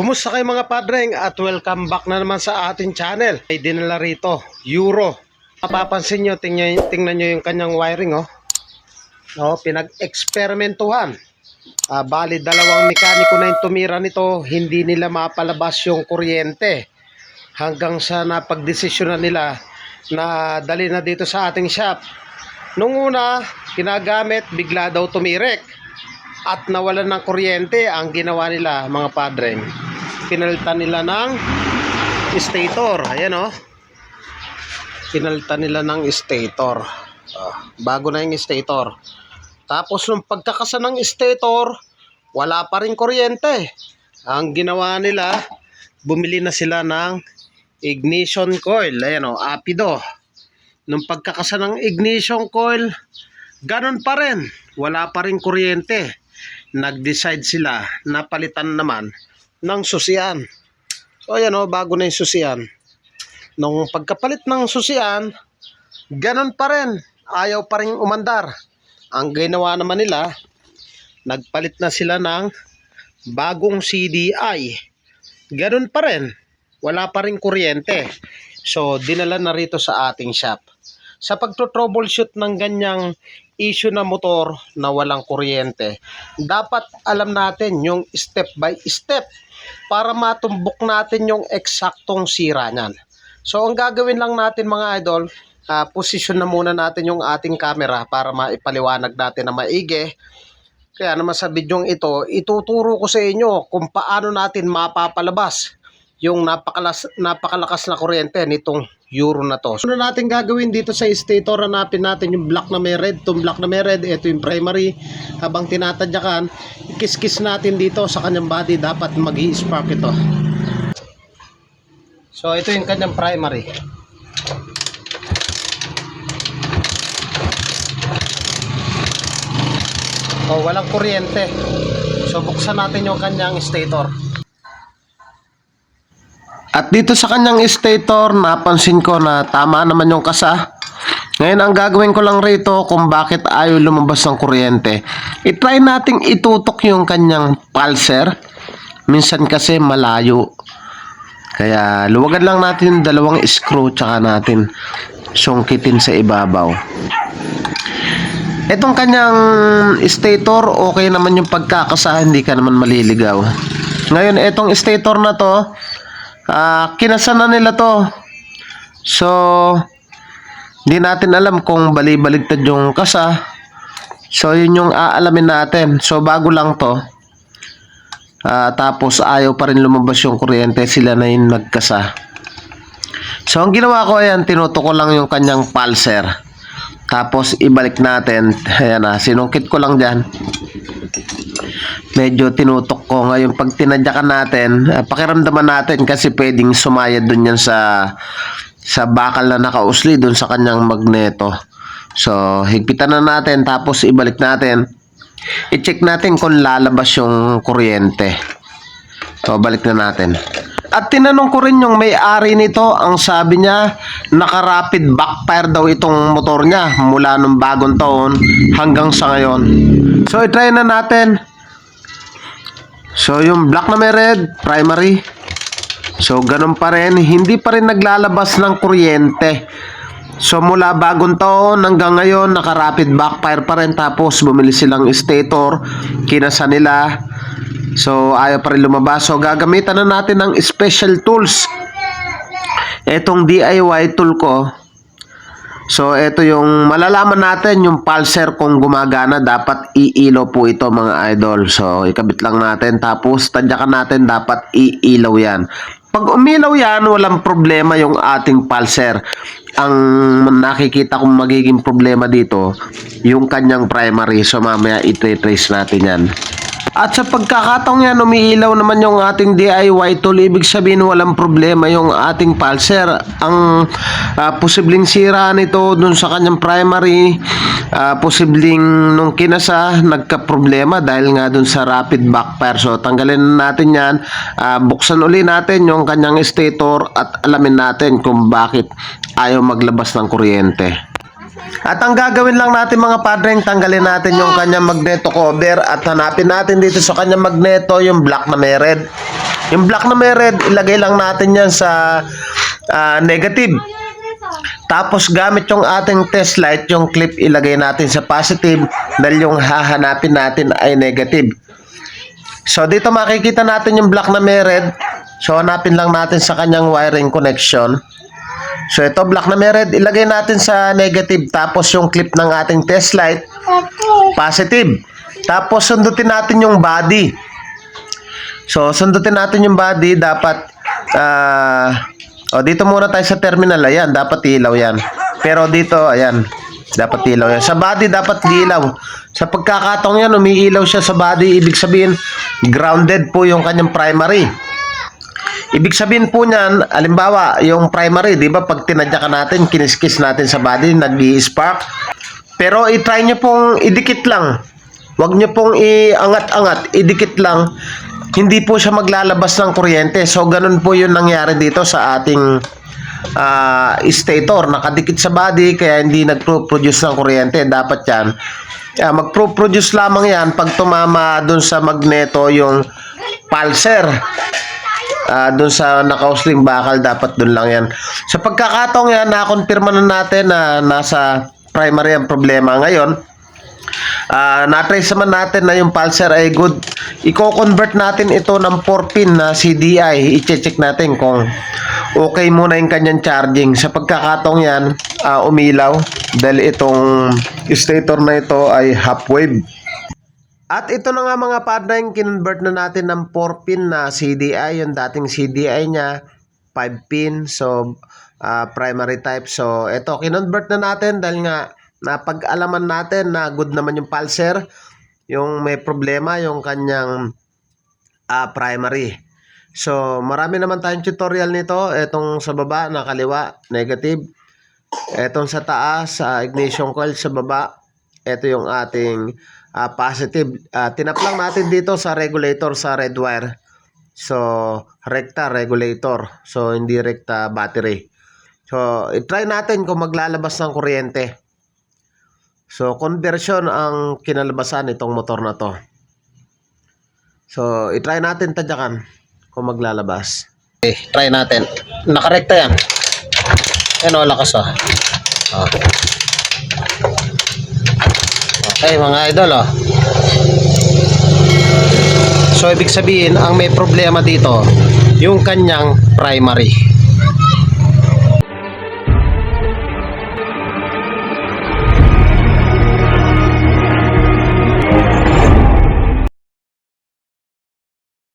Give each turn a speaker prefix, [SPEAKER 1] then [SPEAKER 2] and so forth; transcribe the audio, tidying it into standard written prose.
[SPEAKER 1] Kumusta kayo mga padreng at welcome back na naman sa ating channel. Ay dinala rito, Euro. Mapapansin nyo, tingnan nyo yung kanyang wiring pinag-eksperimentuhan. Bali dalawang mekaniko na yung tumira nito, hindi nila mapalabas yung kuryente. Hanggang sa napagdesisyonan nila na dali na dito sa ating shop. Nung una, kinagamit, bigla daw tumirek. At nawalan ng kuryente. Ang ginawa nila mga padreng, pinalitan nila ng stator. Ayan pinalitan nila ng stator. Bago na yung stator. Tapos nung pagkakasa ng stator, wala pa rin kuryente. Ang ginawa nila, bumili na sila ng ignition coil. Ayan Apido. Nung pagkakasa ng ignition coil, ganun pa rin, wala pa rin kuryente. Nag-decide sila na palitan naman ng susian. So ayan bago na yung susian. Nung pagkapalit ng susian, ganun pa rin, ayaw pa rin umandar. Ang ginawa naman nila, nagpalit na sila ng bagong CDI. Ganun pa rin, wala pa rin kuryente. So dinala na rito sa ating shop. Sa pagto-troubleshoot ng ganyang issue na motor na walang kuryente, dapat alam natin yung step by step para matumbok natin yung eksaktong sira niyan. So ang gagawin lang natin mga idol, posisyon na muna natin yung ating camera para maipaliwanag natin na maigi. Kaya naman sa bidyong ito, ituturo ko sa inyo kung paano natin mapapalabas yung napakalakas na kuryente nitong Euro na to. So, ano natin gagawin dito sa stator? Hanapin natin yung block na may red. Itong block na may red, ito yung primary. Habang tinatadyakan, ikis-kis natin dito sa kanyang body. Dapat mag-i-spark ito. So ito yung kanyang primary. Walang kuryente. So buksan natin yung kanyang stator. At dito sa kanyang stator, napansin ko na tama naman yung kasa. Ngayon, ang gagawin ko lang rito kung bakit ayaw lumabas ng kuryente. I-try nating itutok yung kanyang pulser. Minsan kasi malayo. Kaya luwagan lang natin yung dalawang screw tsaka natin sungkitin sa ibabaw. Itong kanyang stator, okay naman yung pagkakasa, hindi ka naman maliligaw. Ngayon, itong stator na to, kinasa na nila to. So, hindi natin alam kung bali-baligtad yung kasa. So, yun yung aalamin natin. So, bago lang to. Tapos, ayaw pa rin lumabas yung kuryente. Sila na yung nagkasa. So, ang ginawa ko, ayan, tinutok ko lang yung kanyang pulser. Tapos, ibalik natin. Ayan sinungkit ko lang dyan. Medyo tinutok ko. Ngayon pag tinadyakan natin, pakiramdaman natin kasi pwedeng sumayad dun yan sa bakal na nakausli dun sa kanyang magneto. So higpitan na natin tapos ibalik natin. I-check natin kung lalabas yung kuryente. So balik na natin. At tinanong ko rin yung may-ari nito, ang sabi niya, naka-rapid backfire daw itong motor niya mula nung bagong taon hanggang sa ngayon. So i-try na natin. So yung black na may red, primary. So ganun pa rin, hindi pa rin naglalabas ng kuryente. So mula bagong taon hanggang ngayon, naka-rapid backfire pa rin. Tapos bumili silang stator, kinasa nila. So ayaw pa rin lumabas. So gagamitan na natin ng special tools. Etong DIY tool ko. So ito yung malalaman natin yung pulser kung gumagana. Dapat iilaw po ito mga idol. So ikabit lang natin. Tapos tadyakan natin, dapat iilaw yan. Pag umilaw yan, walang problema yung ating pulser. Ang nakikita kong magiging problema dito, yung kanyang primary. So mamaya i-trace natin yan. At sa pagkakataong yan, umiilaw naman yung ating DIY tool. Ibig sabihin walang problema yung ating pulser. Ang posibleng sira nito dun sa kanyang primary, posibleng nung kinasa, nagka-problema dahil nga dun sa rapid backfire. So tanggalin na natin yan. Buksan uli natin yung kanyang stator at alamin natin kung bakit ayaw maglabas ng kuryente. At ang gagawin lang natin mga padreng, tanggalin natin yung kanyang magneto cover at hanapin natin dito sa kanyang magneto yung black na may red. Yung black na may red, ilagay lang natin yan sa negative. Tapos gamit yung ating test light, yung clip ilagay natin sa positive dahil yung hahanapin natin ay negative. So dito makikita natin yung black na may red. So hanapin lang natin sa kanyang wiring connection. So ito black na may red, ilagay natin sa negative. Tapos yung clip ng ating test light, positive. Tapos sundutin natin yung body. So sundutin natin yung body, dapat dito muna tayo sa terminal, ayan, dapat ilaw yan. Pero dito, ayan, dapat ilaw yan. Sa body, dapat ilaw. Sa pagkakataong yan, umiilaw siya sa body, ibig sabihin, grounded po yung kanyang primary. Ibig sabihin po niyan, alimbawa, yung primary, di ba, pag tinadyakan natin, kiniskis natin sa body, nag-i-spark. Pero i-try nyo pong idikit lang. Huwag nyo pong iangat-angat, idikit lang. Hindi po siya maglalabas ng kuryente. So, ganun po yung nangyari dito sa ating stator. Nakadikit sa body, kaya hindi nag-produce ng kuryente. Dapat yan. Mag-produce lamang yan pag tumama dun sa magneto yung pulser. Dun sa naka-usling bakal, dapat dun lang yan. Sa pagkakataong yan, nakonfirma na natin na nasa primary ang problema ngayon. Na-trace naman natin na yung pulser ay good. I-convert natin ito ng 4-pin na CDI. I-check natin kung okay muna yung kanyang charging. Sa pagkakataong yan, umilaw dahil itong stator na ito ay half wave. At ito na nga mga partner, yung kinonvert na natin ng 4-pin na CDI. Yung dating CDI niya 5-pin, so primary type. So ito, kinonvert na natin dahil nga napag-alaman natin na good naman yung pulser. Yung may problema yung kanyang primary. So marami naman tayong tutorial nito. Etong sa baba na kaliwa, negative. Etong sa taas, ignition coil sa baba. Ito yung ating positive. Tinap lang natin dito sa regulator sa red wire. So rekta regulator. So hindi rekta battery. So i-try natin kung maglalabas ng kuryente. So, conversion ang kinalabasan itong motor na to. So, i-try natin tadyakan kung maglalabas. Okay, try natin. Nakarekta yan. Yan o, lakas o. Okay, mga idol o. So, ibig sabihin, ang may problema dito, yung kanyang primary.